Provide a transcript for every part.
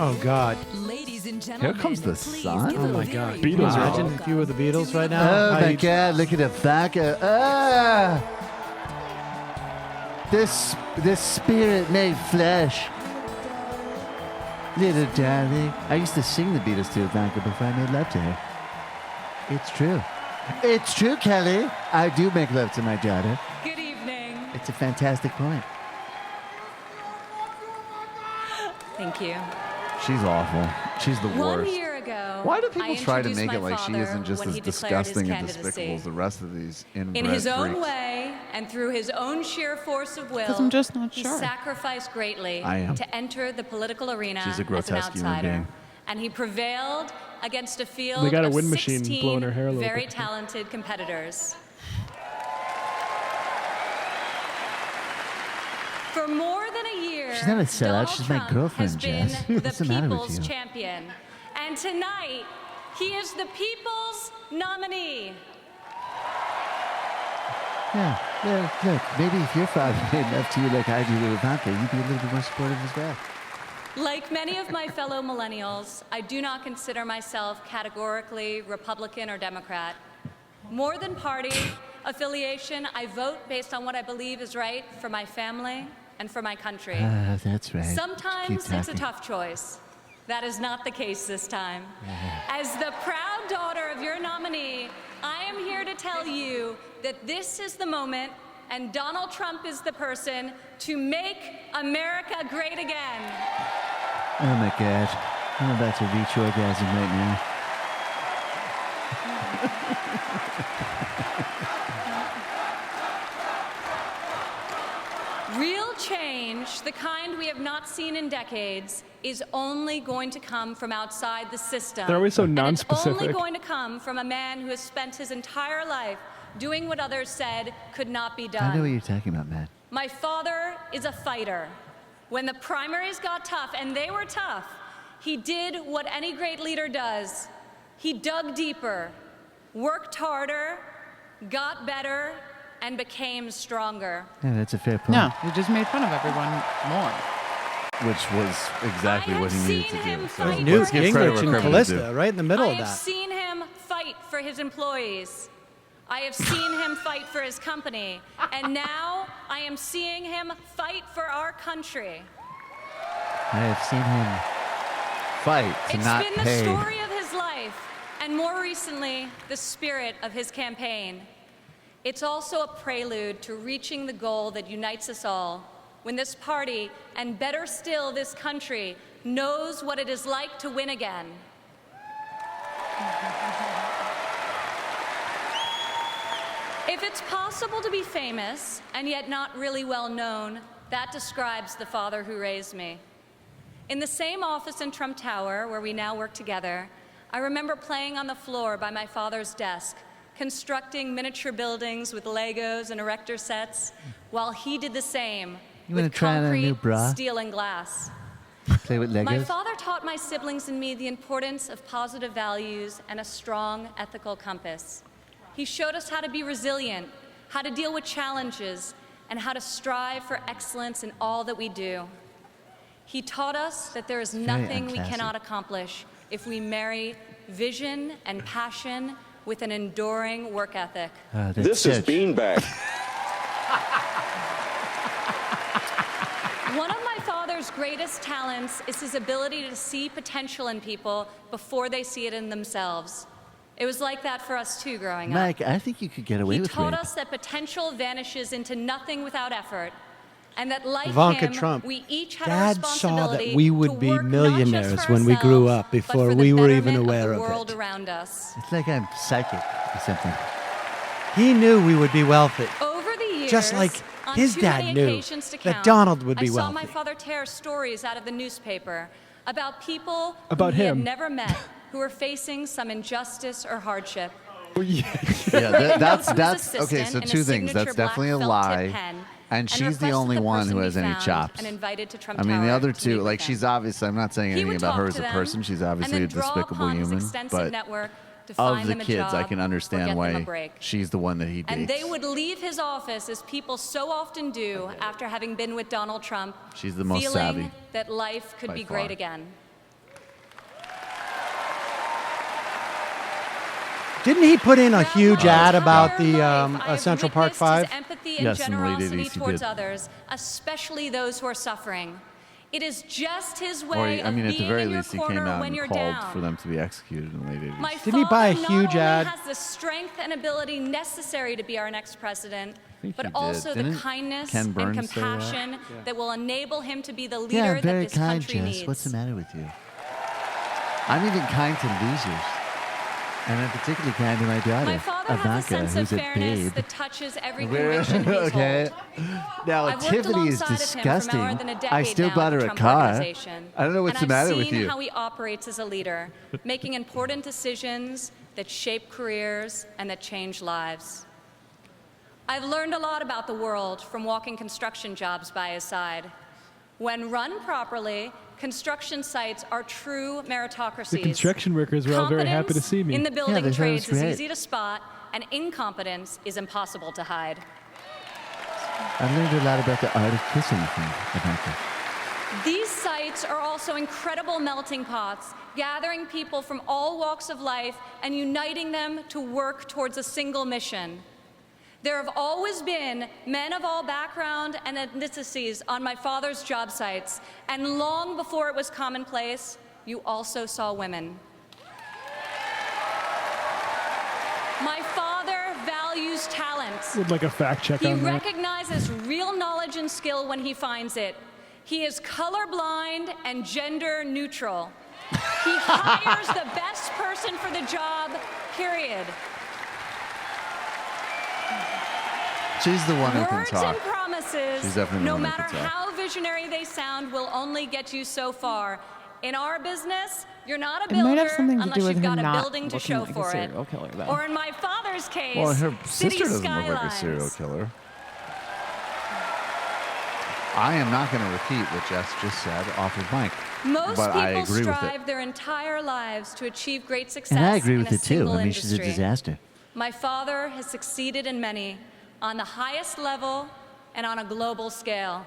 Oh, God. Ladies and gentlemen, Here comes the sun. Oh, my God. Beatles are Imagine if you were the Beatles right now. Oh How my you- God! Look at Ivanka. This spirit made flesh. Little darling. I used to sing the Beatles to Ivanka before I made love to her. It's true. It's true, Kelly. I do make love to my daughter. Good evening. It's a fantastic point. Thank you. She's awful. She's the 1 worst. year ago, Why do I people try to introduced make my it like she father isn't just when as he declared his disgusting and candidacy. despicable as the rest of these inbred In his own freaks? way and through his own sheer force of will, 'Cause I'm just not he sure. sacrificed greatly I am. to enter the political arena She's a as an grotesque human outsider. being. And he prevailed against a field They got a of wind machine 16 blowing her hair a little very bit. talented competitors. For more than a year, She's not a sellout, Donald she's my Trump girlfriend, has been Jess. the What's the matter with people's you? champion. And tonight, he is the people's nominee. Yeah, look, maybe if your father made love to you like I do to Ivanka, you'd be a little bit more supportive as well. Like many of my fellow millennials, I do not consider myself categorically Republican or Democrat. More than party affiliation, I vote based on what I believe is right for my family and for my country. That's right. Sometimes Keep it's a talking. tough choice. That is not the case this time. As the proud daughter of your nominee, I am here to tell you that this is the moment and Donald Trump is the person to make America great again. Oh my God. I'm about to reach orgasm right now. Real change, the kind we have not seen in decades, is only going to come from outside the system. They're always so And it's nonspecific. only going to come from a man who has spent his entire life doing what others said could not be done. I know what you're talking about, Matt. My father is a fighter. When the primaries got tough, and they were tough, he did what any great leader does. He dug deeper, worked harder, got better, and became stronger. Yeah, that's a fair point. No, he just made fun of everyone more. Which was exactly I what he have needed to seen do. him So fight Newt let's give credit Gingrich where and credit is due. Callista, right in the middle I of have that. seen him fight for his employees. I have seen him fight for his company. And now I am seeing him fight for our country. I have seen him fight to It's not been the pay. story of his life, and more recently, the spirit of his campaign. It's also a prelude to reaching the goal that unites us all, when this party, and better still, this country, knows what it is like to win again. If it's possible to be famous and yet not really well known, that describes the father who raised me. In the same office in Trump Tower, where we now work together, I remember playing on the floor by my father's desk, constructing miniature buildings with Legos and erector sets, while he did the same You wanna with try on a concrete, new bra? steel, and glass. Play with Legos. My father taught my siblings and me the importance of positive values and a strong ethical compass. He showed us how to be resilient, how to deal with challenges, and how to strive for excellence in all that we do. He taught us that there is nothing we unclassy. cannot accomplish if we marry vision and passion with an enduring work ethic. This is beanbag. One of my father's greatest talents is his ability to see potential in people before they see it in themselves. It was like that for us too growing up. Mike, I think you could get away He with taught rape. us that potential vanishes into nothing without effort, and that like Ivanka him, Trump. we each had a Dad saw responsibility that we to would be work not millionaires just for when we grew ourselves, up but before for the we were even betterment aware of of the world it. around us. It's like I'm psychic or something. He knew we would be wealthy. Over the years, Just like on his too dad many knew occasions to that count, Donald would be I saw wealthy. my father tear stories out of the newspaper about people About who he had him. never met who were facing some injustice or hardship. Yeah, that's Notes from his okay. So assistant in a two things. signature That's definitely a black felt lie, tip pen, and she's the requested only the one person who be has any found chops. and invited to Trump I mean, the Tower other to two, meet like with she's him. obviously. I'm not saying He anything would about her talk as to a them person. She's and obviously then a draw despicable upon his human, extensive but network to of find the them a kids, job I can or understand get them a why break. she's the one that he dates. And they would leave his office, as people so often do after having been with Donald Trump, She's the most feeling savvy that life could by be far. great again. Didn't he put in a Throughout huge my ad about entire the life, I have Central Park witnessed 5? his empathy and Yes, in the late generosity 80s he towards did. others, especially those who are suffering. It is just his Or, way I mean, of at the being very in your least, he came corner out when and you're called down. for them to be executed in the late 80s. My Didn't he buy a father huge not only ad? has the strength and ability necessary to be our next president, think but he did. also the Didn't kindness Ken and Burns say that? compassion that will enable him to be the Yeah, leader I'm very that this kind, country Jess. needs. What's the matter with you? I'm even kind to losers. And I'm particularly kind to my daughter, My father has a Ivanka, sense of who's a fairness babe. that touches every conviction he's Okay. Now, I've worked Tiffany is alongside of him for disgusting. more than a decade I still now bought at her the a Trump car. Organization. I don't know what's And the matter I've with seen you. how he operates as a leader, making important decisions that shape careers and that change lives. I've learned a lot about the world from walking construction jobs by his side. When run properly, construction sites are true meritocracies. The construction workers were all very happy to see me. In the building they thought it was trades is great. easy to spot, and incompetence is impossible to hide. I learned a lot about the art of kissing from Ivanka. These sites are also incredible melting pots, gathering people from all walks of life and uniting them to work towards a single mission. There have always been men of all background and ethnicities on my father's job sites, and long before it was commonplace, you also saw women. My father values talent. Would like a fact check He on that. recognizes real knowledge and skill when he finds it. He is colorblind and gender neutral. He hires the best person for the job, period. She's the one who can Words talk. and promises, She's definitely the no one who matter can talk. how visionary they sound, will only get you so far. In our business, you're not a It builder might have something to unless do with you've him got a not building to looking show like a for it. serial killer, though. Or in my father's case, Well, her city sister doesn't skylines. look like a serial killer. I am not going to repeat what Jess just said off of mic. Most but I people agree with strive it. their entire lives to achieve great success And I agree in with a it too. single I mean, she's a industry. disaster. My father has succeeded in many, on the highest level and on a global scale.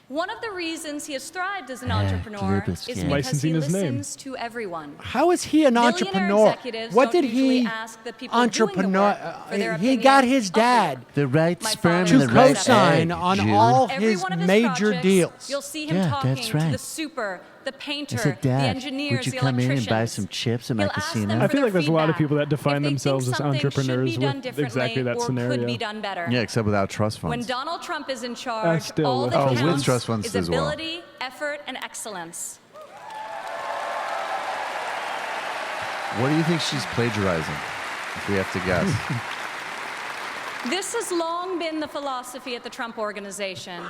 One of the reasons he has thrived as an entrepreneur global is scale. because Licensing he his name. listens to everyone. How is he an Billionaire entrepreneur? executives What don't did usually he ask the people doing the entrepreneur? work for their He opinion got his of the dad work. The right My sperm father and the to right co-sign egg, on Jude. all Every his one of his major projects, deals. you'll see him Yeah, talking that's to right. the super, the painter, I said, the Dad, engineers, would you the come in electricians. and buy some chips at my He'll ask casino? them I for feel their like there's a lot of feedback. people that define If they themselves think as something entrepreneurs should be done with differently exactly that or scenario. could be done better. Yeah, except without trust When funds. Donald Trump is in charge, still all with that trust with counts trust funds is as well. ability, effort, and excellence. What do you think she's plagiarizing? If we have to guess. This has long been the philosophy at the Trump Organization.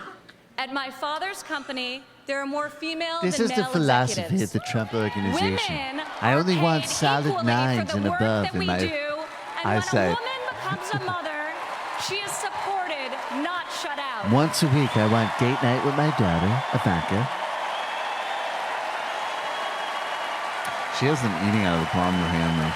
At my father's company, there are more female This than is the male philosophy executives. of the Trump Organization. Women I are only want paid solid equally nines for the and work above that in we my do, and eyesight. when a woman becomes a mother, she is supported, not shut out. Once a week, I want date night with my daughter, Ivanka. She has them eating out of the palm of her hand, though.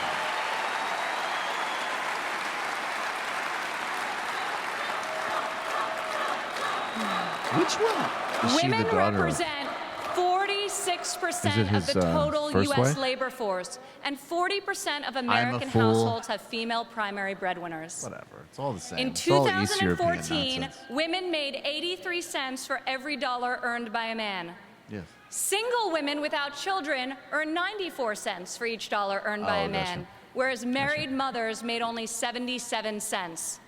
Which one? Is she Women the daughter of? represent 46% Is it of his, the total first U.S. wife? labor force, and 40% of American fool. households have female primary breadwinners. Whatever. It's all the same. In It's all East European 2014, nonsense. women made 83 cents for every dollar earned by a man. Yes. Single women without children earn 94 cents for each dollar earned by Oh, a man, gotcha. whereas married mothers made only 77 cents.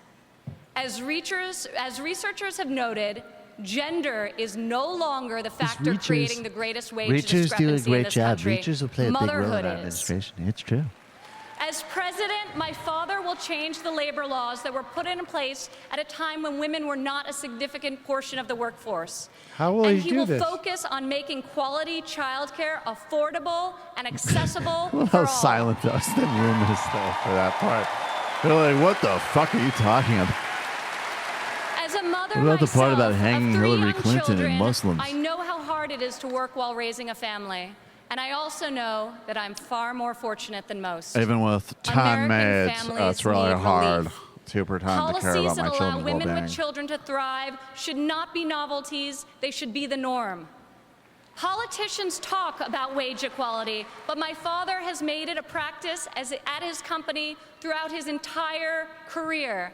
As researchers have noted, gender is no longer the factor reachers- creating the greatest wage Reachers do a discrepancy in great this job. country. Reachers will play a big role in Motherhood our is. administration. It's true. As president, my father will change the labor laws that were put in place at a time when women were not a significant portion of the workforce. How will and he he do will this? focus on making quality childcare affordable and accessible Well, for how all. silent the room is, though, for that part. They're like, what the fuck are you talking about? As a mother What about the part myself about of hanging 3 Hillary young Clinton and children, Muslims? I know how hard it is to work while raising a family. And I also know that I'm far more fortunate than most. Even with 10 American maids, families it's really need hard relief. to pretend to care Policies about that my allow children's women well-being. with children to thrive should not be novelties, they should be the norm. Politicians talk about wage equality, but my father has made it a practice at his company throughout his entire career.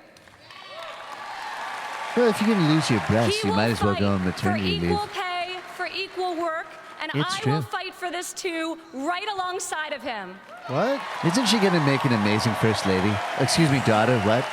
Well, if you're going to lose your breasts, He you will might as well fight go on for maternity leave. equal pay, for equal work, and It's I true. will fight for this too, right alongside of him. What? Isn't she going to make an amazing first lady? Excuse me, daughter, what?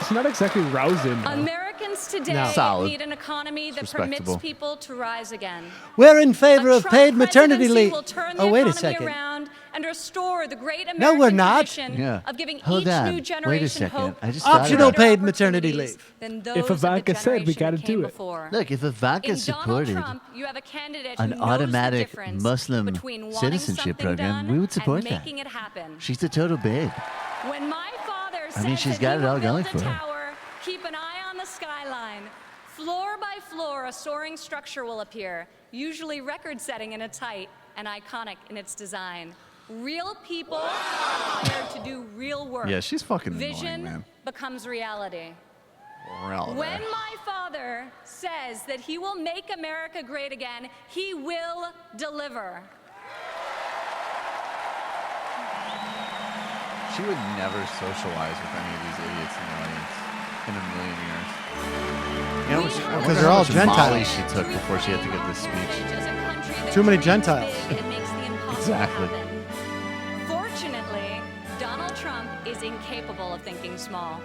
It's not exactly rousing. though. Americans today No. Solid. need an economy that respectable. permits people to rise again. We're in favor A of Trump paid maternity presidency leave. will turn the Oh, wait a economy second. around and restore the great American No, we're not. tradition Yeah. of giving Hold each on. new Wait a generation second. hope. I just thought Optional about it. paid maternity leave. Than those If of the Ivanka said, we generation gotta that came do it. before. Look, if Ivanka In Donald supported Trump, you have a candidate an who knows automatic the difference Muslim between wanting citizenship something program, done we would support and that. making it happen. she's a total babe. When my father I mean, says she's that got he it will all going build for a her. tower, keep an eye on the skyline. Floor by floor, a soaring structure will appear, usually record-setting in its height and iconic in its design. Real people hired to do real work. Yeah, she's fucking annoying, Vision man. becomes reality. Reality. When my father says that he will make America great again, he will deliver. She would never socialize with any of these idiots in the audience in a million years. You know, We have Because they're all Molly Gentiles. she took before she had to give this speech. Too many Gentiles. Exactly. Fortunately, Donald Trump is incapable of thinking small.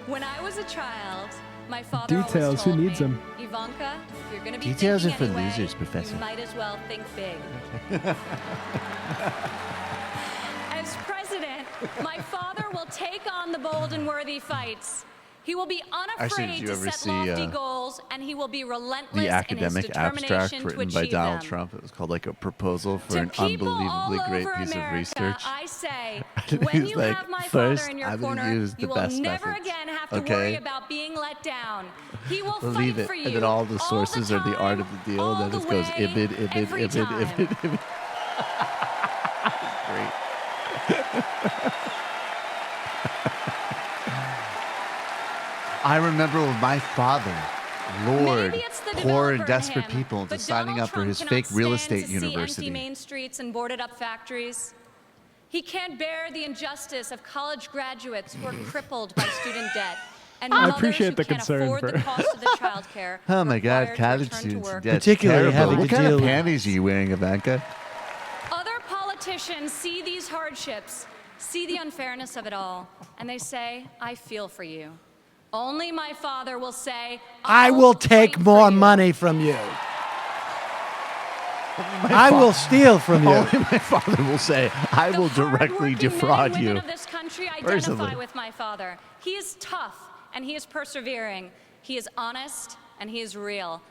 When I was a child, my father always Details, who told needs me, 'em? Ivanka, if you're going to be Details thinking are for anyway, losers, Professor. You might as well think big. As president, my father will take on the bold and worthy fights. He will be Actually, unafraid did you to ever set see, lofty goals, and he will be relentless The in his academic determination abstract to written by achieve Donald them. Trump. It was called like a proposal for To an people all unbelievably great over piece America, of research. I say, And when he's you like, have my "First, father in your I'm gonna corner, use the you will best never methods, again have to okay? worry about being let down. He will Believe fight it. for you And then all the sources are the art time, of the deal. all Then the it goes way, ibid, every time. ibid. Great. I remember when my father lured Maybe it's the poor developer and in desperate him, people into but signing Donald up for Trump his cannot fake real stand estate to see university. empty Main streets and boarded up factories. He can't bear the injustice of college graduates who are crippled by student debt. And I mothers appreciate who the can't concern afford for- the cost of the childcare. Oh my God, required to college return to students in work. debt. Particularly Terrible. having What to kind deal of with- panties are you wearing, Ivanka? Other politicians see these hardships, see the unfairness of it all, and they say, I feel for you. Only my father will say, I "I'll will fight take for more you." money from you. I will steal from you. Only my father will say, I The will directly hardworking defraud men and women you. of this country Personally. identify with my father. He is tough and he is persevering. He is honest and he is real.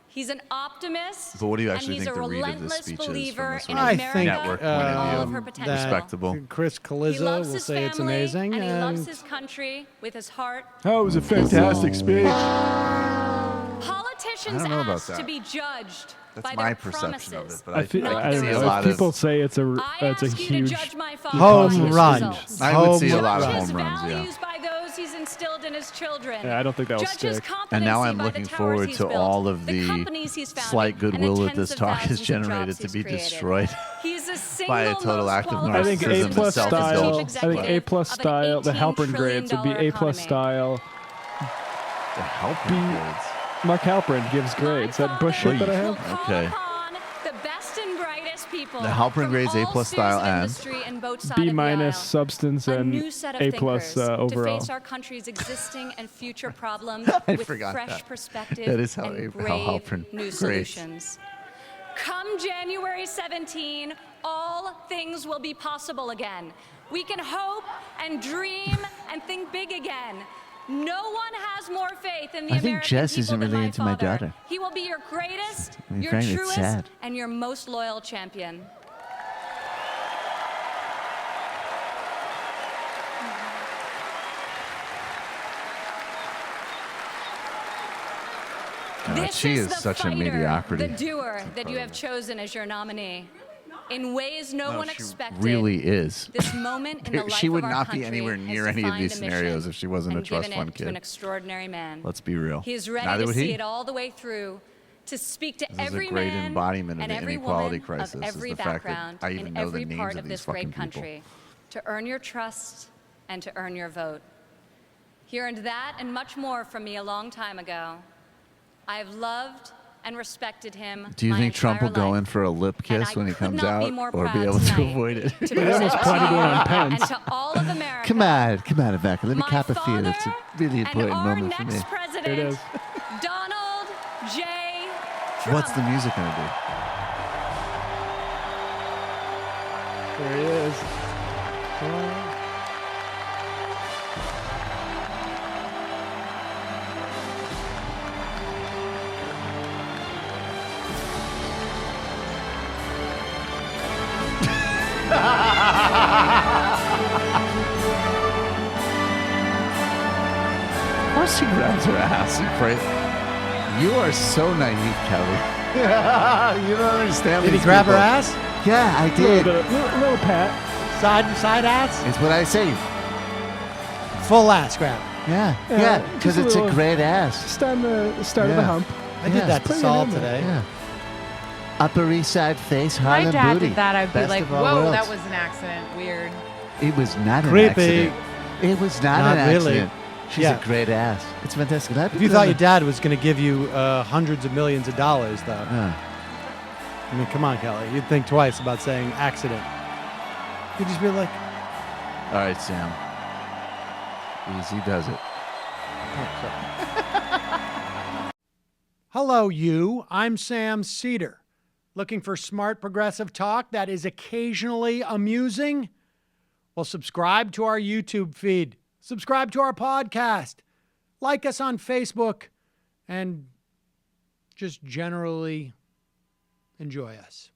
He's an optimist. But what do you actually and he's think a the read of this relentless speech is from believer this in one? I America think Network and point of all view. of her potential. Respectable. Chris He Calizza loves will his say family it's amazing. and he loves And his country with his heart. Oh, it was a fantastic speech. Politicians I don't know about ask to that. be judged That's by my their perception promises. of it. But I, feel, Not I don't their know. lot If of people say it's a I it's a ask you to huge judge my father Home by his run. results. I would see a Home lot of Judge home his runs, yeah. values by those he's instilled in his children. Yeah, I don't think that will Judge his stick. And now competency I'm by looking the towers forward he's to built, all of the the companies he's founded, slight and goodwill the that this tens of talk has thousands of generated jobs to he's be created. destroyed. He's the single by a total most act of qualified I think narcissism A and plus self-indulgence. style. chief I think A plus executive style. of The an Halpern $18 grades would be trillion A plus economy. style. The helping grades. Mark Halpern gives grades. That bush shit that I have. Okay. The best and brightest people The Halpern from grades A all plus spheres style of and industry and both sides B of the minus aisle. substance A and new set of A plus thinkers to overall. face our country's existing and future problems I with forgot fresh that. perspective That is how and how brave Halpern new grades. solutions. Come January 17, all things will be possible again. We can hope and dream and think big again. No one has more faith in the I think American Jess people isn't than really my into my father. daughter. He will be your greatest, I mean, your frankly, it's truest, sad. and your most loyal champion. This she is is the such a fighter, mediocrity. the doer that you have chosen as your nominee. In ways no one she expected. really is. This moment in the life She would of our not be country anywhere has near any of defined these a mission scenarios if she wasn't a and trust given fund it to kid. an extraordinary man. Let's be real. He is ready Neither to would see he. it all the way through, to speak to This is a every great man embodiment of and the every inequality woman crisis, of is every the fact that background I even in know the every names part of of these this fucking great people. country to earn your trust and to earn your vote. He earned that and much more from me a long time ago. I have loved and respected him. Do you my think Trump will entire go life. in for a lip And kiss I when he could comes not be out, more or be proud able to tonight avoid it? to almost present to planted you one on Pence. and to all of America. Come on, Ivanka. Let me My cap a few. father It's a really important and our moment for me. next president, It is. Donald J. Trump. What's the music gonna do? There he is. Of course she grabs her ass and prays. You are so naive, Kelly. You don't understand. Did he these grab her people. ass? Yeah, I A little, did. bit, little pat. Side ass? It's what I say. Full ass grab. Yeah, Yeah, yeah, just because a it's a little- great ass. Just on the start of the Yeah. hump. I did that to put it Saul in there. today. Yeah. Upper East Side face, My Harlem dad booty. did that. I'd be Best like, of all whoa, worlds. that was an accident. Weird. It was not an Creepy. accident. It was not Not an really. accident. She's Yeah. a great ass. It's fantastic. If you thought your dad was going to give you hundreds of millions of dollars, though, Yeah. I mean, come on, Kelly. You'd think twice about saying accident. You'd just be like, All right, Sam. Easy does it. hello, you. I'm Sam Seder. Looking for smart progressive talk that is occasionally amusing? Well, subscribe to our YouTube feed. Subscribe to our podcast. Like us on Facebook. And just generally enjoy us.